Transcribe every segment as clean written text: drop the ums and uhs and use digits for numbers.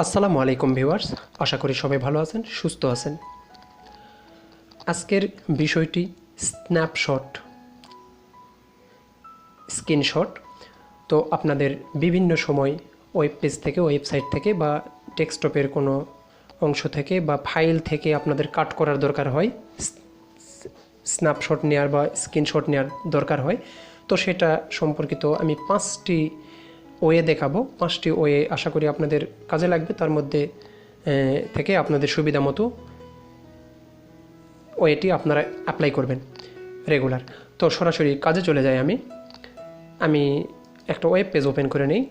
আসসালামু আলাইকুম ভিউয়ার্স, আশা করি সবাই ভালো আছেন, সুস্থ আছেন। আজকের বিষয়টি স্ন্যাপশট, স্ক্রিনশট। তো আপনাদের বিভিন্ন সময় ওয়েব পেজ থেকে, ওয়েবসাইট থেকে বা ডেস্কটপের কোনো অংশ থেকে বা ফাইল থেকে আপনাদের কাট করার দরকার হয়, স্ন্যাপশট নেওয়ার বা স্ক্রিনশট নেওয়ার দরকার হয়। তো সেটা সম্পর্কিত আমি 5টি ওয়ে দেখাবো। 5টি ওয়ে আশা করি আপনাদের কাজে লাগবে। তার মধ্যে থেকে আপনাদের সুবিধা মতো ওয়েটি আপনারা অ্যাপ্লাই করবেন রেগুলার। তো সরাসরি কাজে চলে যাই। আমি একটা ওয়েব পেজ ওপেন করে নিই।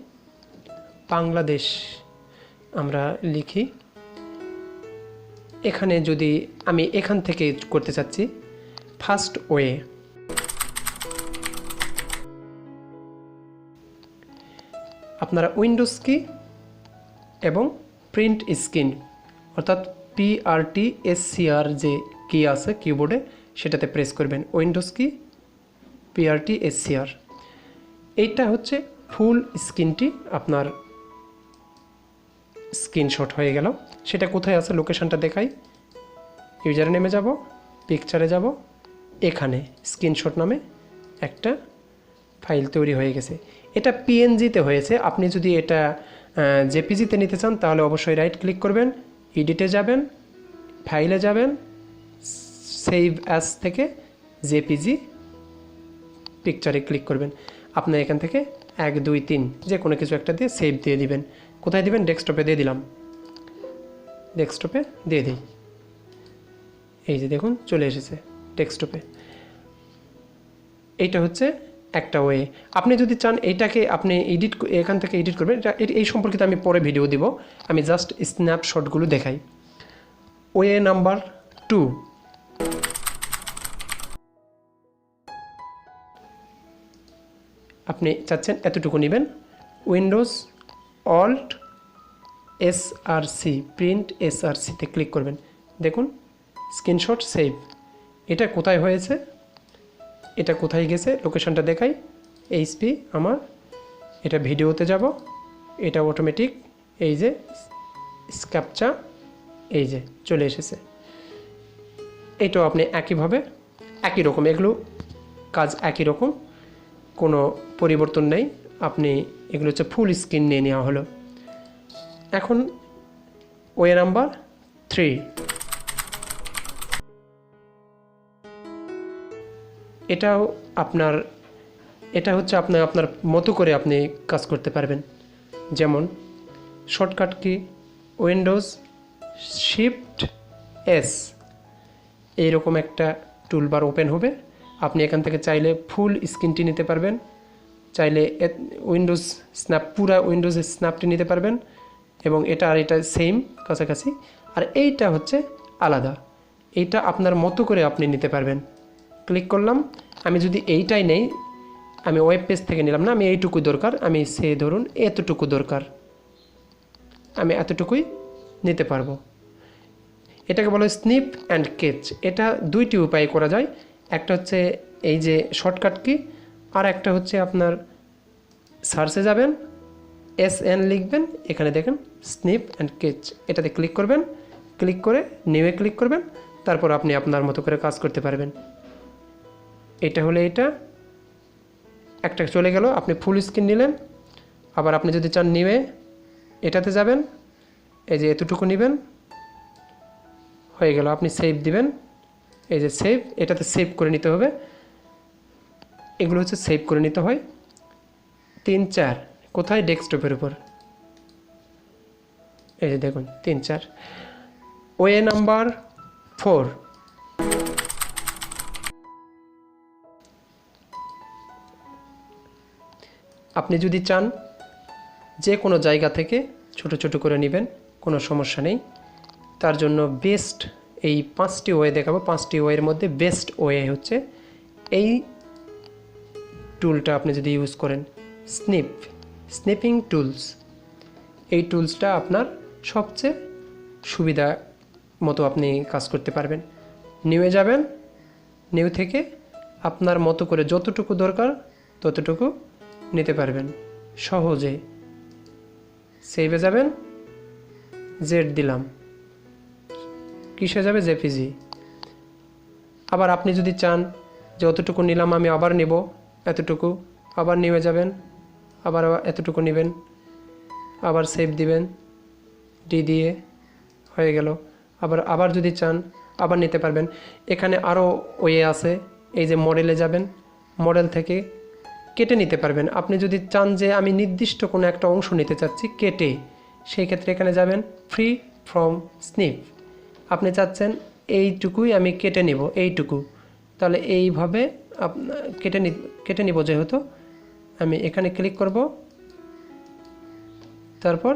বাংলাদেশ আমরা লিখি। এখানে যদি আমি এখান থেকে করতে চাচ্ছি, ফার্স্ট ওয়ে, আপনারা উইন্ডোজ কি এবং প্রিন্ট স্ক্রিন অর্থাৎ PRT Scr যে কি আছে কিবোর্ডে সেটাতে প্রেস করবেন। উইন্ডোজ কি, PRT Scr। এইটা হচ্ছে ফুল স্ক্রিনটি আপনার স্ক্রিনশট হয়ে গেল। সেটা কোথায় আছে লোকেশনটা দেখাই। ইউজারে নেমে যাব, পিকচারে যাব, এখানে স্ক্রিনশট নামে একটা ফাইল তৈরি হয়ে গেছে। এটা PNG-তে হয়েছে। আপনি যদি এটা JPG-তে নিতে চান তাহলে অবশ্যই রাইট ক্লিক করবেন, এডিটে যাবেন, ফাইলে যাবেন, সেভ অ্যাজ থেকে JPG পিকচারে ক্লিক করবেন। আপনি এখান থেকে 1, 2, 3 যে কোনো কিছু একটা দিয়ে সেভ দিয়ে দিবেন। কোথায় দিবেন? ডেস্কটপে দিয়ে দিলাম। ডেস্কটপে দিয়ে দিই। এই যে দেখুন চলে এসেছে ডেস্কটপে। এইটা হচ্ছে একটা ওয়ে। আপনি যদি চান এইটাকে আপনি এখান থেকে এডিট করবেন। এই সম্পর্কিত আমি পরে ভিডিও দিব। আমি জাস্ট স্ন্যাপশটগুলো দেখাই। ওয়ে নাম্বার 2, আপনি চাচ্ছেন এতটুকু নেবেন। উইন্ডোজ অল্ট SRC, প্রিন্ট SRC-তে ক্লিক করবেন। দেখুন স্ক্রিনশট সেভ। এটা কোথায় হয়েছে, এটা কোথায় গেছে লোকেশনটা দেখাই। HP আমার, এটা ভিডিওতে যাব, এটা অটোমেটিক, এই যে ক্যাপচা, এই যে চলে এসেছে। এটাও আপনি একইভাবে একই রকম, এগুলো কাজ একই রকম, কোনো পরিবর্তন নেই। আপনি এগুলো হচ্ছে ফুল স্ক্রিন নিয়ে নেওয়া হলো। এখন ওয়ে নাম্বার 3, এটাও আপনার, এটা হচ্ছে আপনার মতো করে আপনি কাজ করতে পারবেন। যেমন shortcut key, Windows shift S, এইরকম একটা টুলবার ওপেন হবে। আপনি এখান থেকে চাইলে ফুল স্ক্রিনটি নিতে পারবেন, চাইলে উইন্ডোজ স্ন্যাপ, পুরা উইন্ডোজের স্ন্যাপটি নিতে পারবেন, এবং এটা আর এটা সেম কাছাকাছি। আর এইটা হচ্ছে আলাদা, এইটা আপনার মতো করে আপনি নিতে পারবেন। ক্লিক করলাম। আমি যদি এইটাই নেই, আমি ওয়েব পেজ থেকে নিলাম না, আমি এইটুকু দরকার, আমি সে ধরুন এতটুকু দরকার, আমি এতটুকুই নিতে পারবো। এটাকে বলা হয় স্নিপ অ্যান্ড কেচ। এটা 2টি উপায়ে করা যায়। একটা হচ্ছে এই যে শর্টকাট কি, আর একটা হচ্ছে আপনার সার্চে যাবেন, SN লিখবেন, এখানে দেখেন স্নিপ অ্যান্ড কেচ, এটাতে ক্লিক করবেন। ক্লিক করে নিউয়ে ক্লিক করবেন, তারপর আপনি আপনার মতো করে কাজ করতে পারবেন। এটা হলে এটা একটা চলে গেল, আপনি ফুল স্ক্রিন নিলেন। আবার আপনি যদি চান নিউয়ে, এটাতে যাবেন, এই যে এতটুকু নেবেন, হয়ে গেল। আপনি সেভ দিবেন, এই যে সেভ, এটাতে সেভ করে নিতে হবে। এগুলো হচ্ছে সেভ করে নিতে হয়। 3, 4 কোথায়? ডেস্কটপের উপর। এই যে দেখুন 3, 4। ওয়ে নাম্বার 4, আপনি যদি চান যে কোনো জায়গা থেকে ছোট ছোট করে নেবেন, কোনো সমস্যা নেই। তার জন্য বেস্ট এই 5টি ওয়ে দেখাবো। 5টি ওয়ের মধ্যে বেস্ট ওয়ে হচ্ছে এই টুলটা আপনি যদি ইউজ করেন, স্নিপিং টুলস। এই টুলসটা আপনার সবচেয়ে সুবিধা মতো আপনি কাজ করতে পারবেন। নিউয়ে যাবেন, নিউ থেকে আপনার মতো করে যতটুকু দরকার ততটুকু নিতে পারবেন সহজে। সেভে যাবেন, জেড দিলাম, কিসে যাবে জেপিজি। আবার আপনি যদি চান যে অতটুকু নিলাম আমি আবার নেব এতটুকু, আবার নিয়ে যাবেন, আবার এতটুকু নেবেন, আবার সেভ দিবেন, ডি দিয়ে হয়ে গেল। আবার যদি চান আবার নিতে পারবেন। এখানে আরও ওয়ে আছে, এই যে মডেলে যাবেন, মডেল থেকে কেটে নিতে পারবেন। আপনি যদি চান যে আমি নির্দিষ্ট কোনো একটা অংশ নিতে চাচ্ছি কেটে, সেই ক্ষেত্রে এখানে যাবেন ফ্রি ফ্রম স্নিপ। আপনি চাচ্ছেন এইটুকুই আমি কেটে নিব, এইটুকু, তাহলে এইভাবে কেটে নিব। যেহেতু আমি এখানে ক্লিক করব, তারপর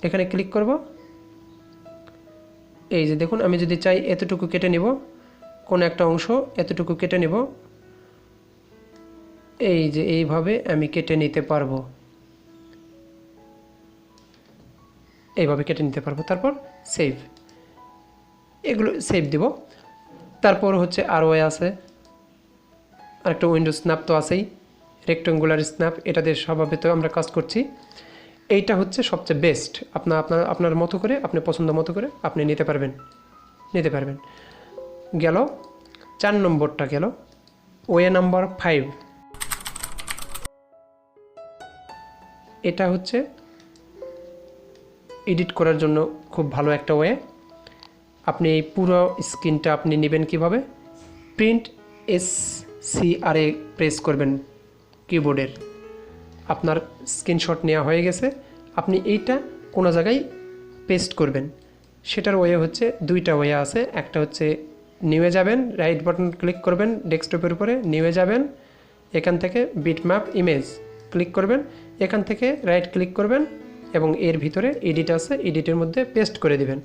এখানে ক্লিক করব। এই যে দেখুন, আমি যদি চাই এতটুকু কেটে নিব, কোন একটা অংশ এতটুকু কেটে নিব, এই যে এইভাবে আমি কেটে নিতে পারবো, এইভাবে কেটে নিতে পারবো। তারপর সেভ, এগুলো সেভ দিব। তারপর হচ্ছে আর ওয়ে আছে, আরেকটা উইন্ডো স্ন্যাপ তো আছেই, রেক্টেঙ্গুলার স্ন্যাপ, এটা দিয়ে স্বভাবত আমরা কাজ করছি। এইটা হচ্ছে সবচেয়ে বেস্ট। আপনার মতো করে, আপনি পছন্দ মতো করে আপনি নিতে পারবেন। গেল 4 নম্বরটা, গেল ওয়ে নাম্বার 5। এটা হচ্ছে এডিট করার জন্য খুব ভালো একটা ওয়ে। আপনি এই পুরো স্ক্রিনটা আপনি নেবেন কিভাবে, প্রিন্ট SCR প্রেস করবেন কিবোর্ডের। আপনার স্ক্রিনশট নেওয়া হয়ে গেছে, আপনি এইটা কোনো জায়গায় পেস্ট করবেন। সেটার ওয়ে হচ্ছে দুইটা ওয়ে আছে। একটা হচ্ছে নিউয়ে যাবেন, রাইট বাটন ক্লিক করবেন ডেস্কটপের উপরে, নিউয়ে যাবেন, এখান থেকে বিটম্যাপ ইমেজ ক্লিক করবেন, এখান থেকে রাইট ক্লিক করবেন এবং এর ভিতরে এডিট আছে, এডিটের মধ্যে পেস্ট করে দিবেন।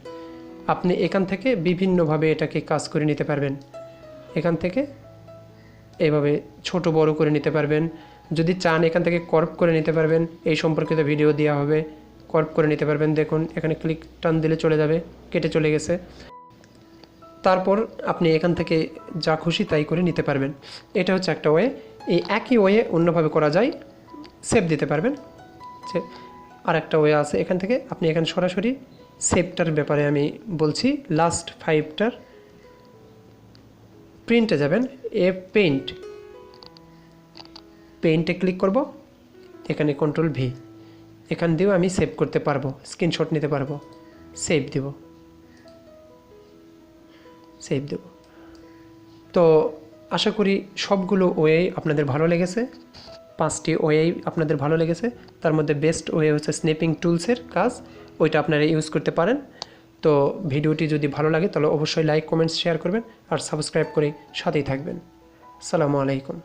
আপনি এখান থেকে বিভিন্নভাবে এটাকে কাজ করে নিতে পারবেন। এখান থেকে এইভাবে ছোট বড় করে নিতে পারবেন। যদি চান এখান থেকে কর্প করে নিতে পারবেন, এই সম্পর্কিত ভিডিও দেওয়া হবে, কর্প করে নিতে পারবেন। দেখুন এখানে ক্লিক টান দিলে চলে যাবে, কেটে চলে গেছে। তারপর আপনি এখান থেকে যা খুশি তাই করে নিতে পারবেন। এটা হচ্ছে একটা ওয়ে। এই একই ওয়ে অন্যভাবে করা যায়, সেভ দিতে পারবেন। আর একটা ওয়ে আছে, এখান থেকে আপনি এখানে সরাসরি সেভটার ব্যাপারে আমি বলছি। লাস্ট 5টার প্রিন্টে যাবেন, পেইন্টে ক্লিক করব, এখানে Ctrl V, এখান দিয়েও আমি সেভ করতে পারবো, স্ক্রিনশট নিতে পারবো, সেভ দেব। তো আশা করি সবগুলো ওয়ে আপনাদের ভালো লেগেছে, 5টি ওয়ে আপনাদের ভালো লেগেছে। তার মধ্যে বেস্ট ওয়ে হচ্ছে স্ন্যাপিং টুলসের কাজ, ওইটা আপনারা ইউজ করতে পারেন। তো ভিডিওটি যদি ভালো লাগে তাহলে অবশ্যই লাইক, কমেন্টস, শেয়ার করবেন আর সাবস্ক্রাইব করে সাথেই থাকবেন। আসসালামু আলাইকুম।